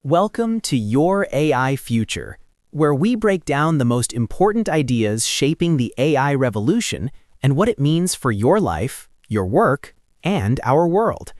Welcome to Your AI Future, where we break down the most important ideas shaping the AI revolution and what it means for your life, your work, and our world.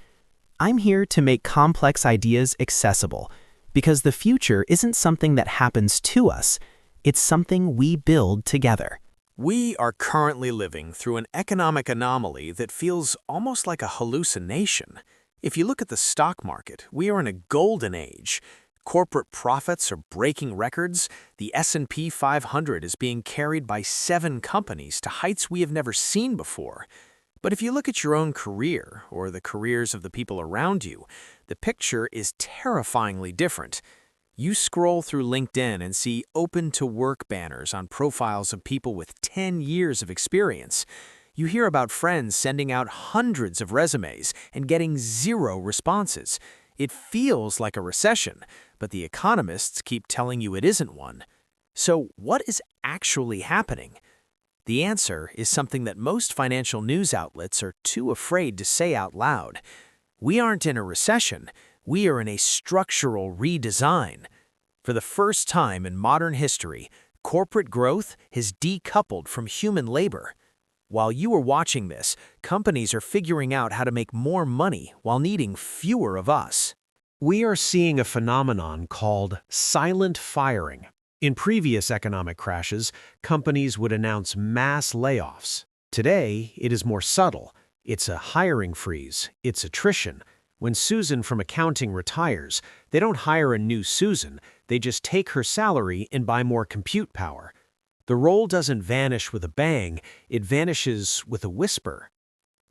I'm here to make complex ideas accessible, because the future isn't something that happens to us, it's something we build together. We are currently living through an economic anomaly that feels almost like a hallucination. If you look at the stock market, we are in a golden age. Corporate profits are breaking records. The S&P 500 is being carried by 7 companies to heights we have never seen before. But if you look at your own career, or the careers of the people around you, the picture is terrifyingly different. You scroll through LinkedIn and see open to work banners on profiles of people with 10 years of experience. You hear about friends sending out hundreds of resumes and getting 0 responses. It feels like a recession, but the economists keep telling you it isn't one. So what is actually happening? The answer is something that most financial news outlets are too afraid to say out loud. We aren't in a recession. We are in a structural redesign. For the first time in modern history, corporate growth has decoupled from human labor. While you are watching this, companies are figuring out how to make more money while needing fewer of us. We are seeing a phenomenon called silent firing. In previous economic crashes, companies would announce mass layoffs. Today, it is more subtle. It's a hiring freeze. It's attrition. When Susan from accounting retires, they don't hire a new Susan. They just take her salary and buy more compute power. The role doesn't vanish with a bang, it vanishes with a whisper.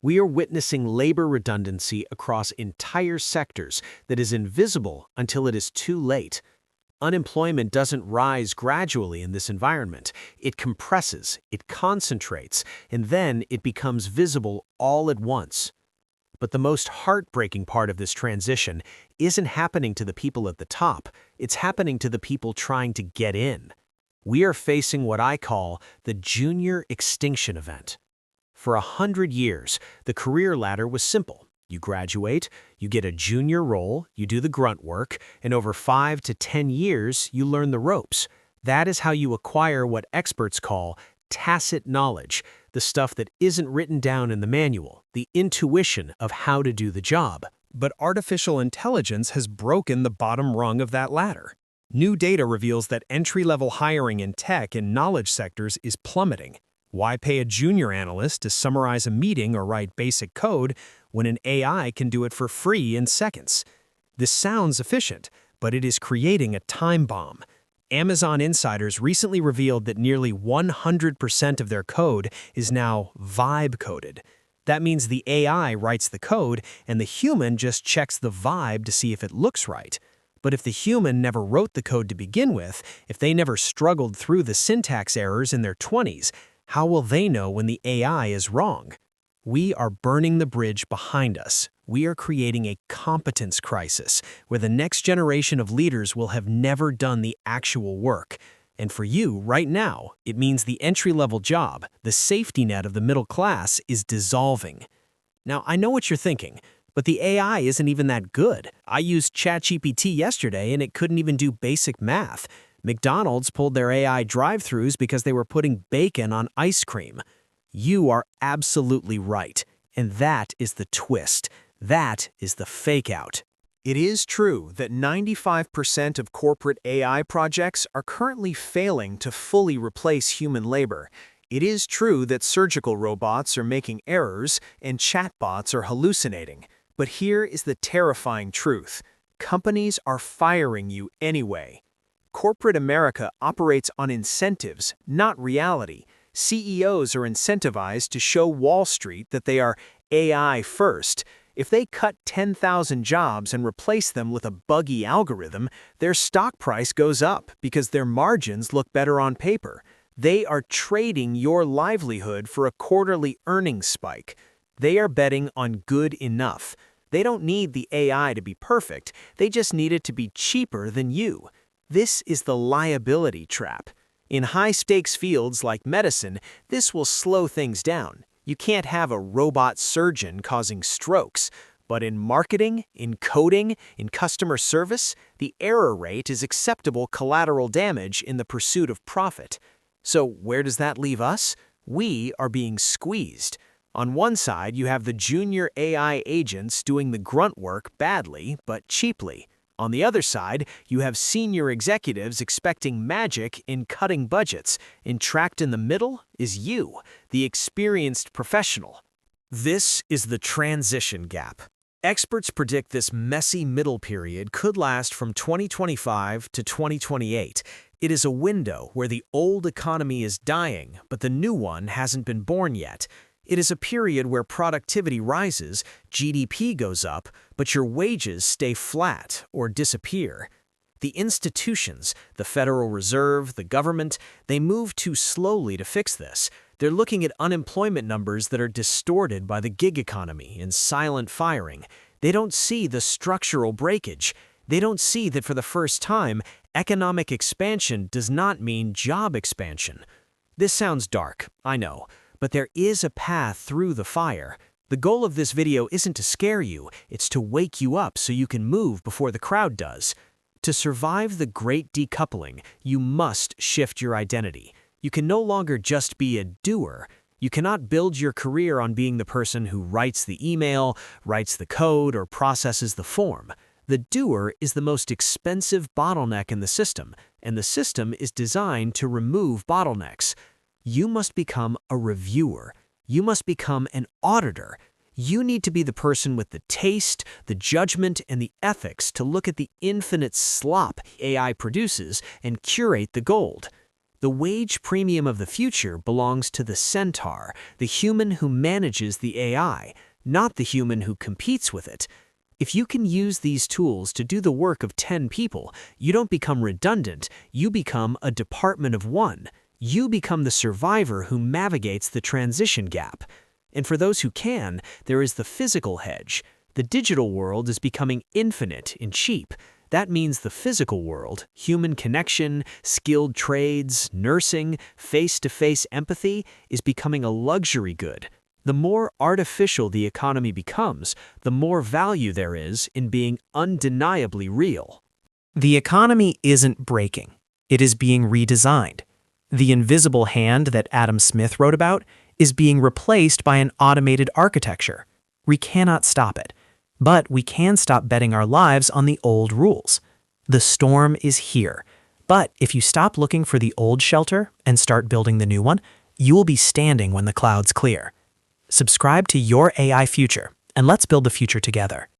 We are witnessing labor redundancy across entire sectors that is invisible until it is too late. Unemployment doesn't rise gradually in this environment. It compresses, it concentrates, and then it becomes visible all at once. But the most heartbreaking part of this transition isn't happening to the people at the top, it's happening to the people trying to get in. We are facing what I call the Junior Extinction Event. For 100 years, the career ladder was simple. You graduate, you get a junior role, you do the grunt work, and over 5 to 10 years, you learn the ropes. That is how you acquire what experts call tacit knowledge, the stuff that isn't written down in the manual, the intuition of how to do the job. But artificial intelligence has broken the bottom rung of that ladder. New data reveals that entry-level hiring in tech and knowledge sectors is plummeting. Why pay a junior analyst to summarize a meeting or write basic code when an AI can do it for free in seconds? This sounds efficient, but it is creating a time bomb. Amazon insiders recently revealed that nearly 100% of their code is now vibe-coded. That means the AI writes the code and the human just checks the vibe to see if it looks right. But if the human never wrote the code to begin with, if they never struggled through the syntax errors in their 20s, how will they know when the AI is wrong? We are burning the bridge behind us. We are creating a competence crisis where the next generation of leaders will have never done the actual work. And for you, right now, it means the entry-level job, the safety net of the middle class, is dissolving. Now, I know what you're thinking, but the AI isn't even that good. I used ChatGPT yesterday and it couldn't even do basic math. McDonald's pulled their AI drive-thrus because they were putting bacon on ice cream. You are absolutely right. And that is the twist. That is the fake-out. It is true that 95% of corporate AI projects are currently failing to fully replace human labor. It is true that surgical robots are making errors and chatbots are hallucinating. But here is the terrifying truth. Companies are firing you anyway. Corporate America operates on incentives, not reality. CEOs are incentivized to show Wall Street that they are AI first. If they cut 10,000 jobs and replace them with a buggy algorithm, their stock price goes up because their margins look better on paper. They are trading your livelihood for a quarterly earnings spike. They are betting on good enough. They don't need the AI to be perfect, they just need it to be cheaper than you. This is the liability trap. In high-stakes fields like medicine, this will slow things down. You can't have a robot surgeon causing strokes, But in marketing, in coding, in customer service, the error rate is acceptable collateral damage in the pursuit of profit. So where does that leave us? We are being squeezed. On one side, you have the junior AI agents doing the grunt work badly but cheaply. On the other side, you have senior executives expecting magic in cutting budgets, and trapped in the middle is you, the experienced professional. This is the transition gap. Experts predict this messy middle period could last from 2025 to 2028. It is a window where the old economy is dying, but the new one hasn't been born yet. It is a period where productivity rises, GDP goes up, but your wages stay flat or disappear. The institutions, the Federal Reserve, the government, they move too slowly to fix this. They're looking at unemployment numbers that are distorted by the gig economy and silent firing. They don't see the structural breakage. They don't see that for the first time, economic expansion does not mean job expansion. This sounds dark, I know. But there is a path through the fire. The goal of this video isn't to scare you, it's to wake you up so you can move before the crowd does. To survive the great decoupling, you must shift your identity. You can no longer just be a doer. You cannot build your career on being the person who writes the email, writes the code, or processes the form. The doer is the most expensive bottleneck in the system, and the system is designed to remove bottlenecks. You must become a reviewer. You must become an auditor. You need to be the person with the taste, the judgment, and the ethics to look at the infinite slop AI produces and curate the gold. The wage premium of the future belongs to the centaur, the human who manages the AI, not the human who competes with it. If you can use these tools to do the work of 10 people, you don't become redundant, you become a department of one. You become the survivor who navigates the transition gap. And for those who can, there is the physical hedge. The digital world is becoming infinite and cheap. That means the physical world, human connection, skilled trades, nursing, face-to-face empathy, is becoming a luxury good. The more artificial the economy becomes, the more value there is in being undeniably real. The economy isn't breaking. It is being redesigned. The invisible hand that Adam Smith wrote about is being replaced by an automated architecture. We cannot stop it, but we can stop betting our lives on the old rules. The storm is here, but if you stop looking for the old shelter and start building the new one, you will be standing when the clouds clear. Subscribe to Your AI Future, and let's build the future together.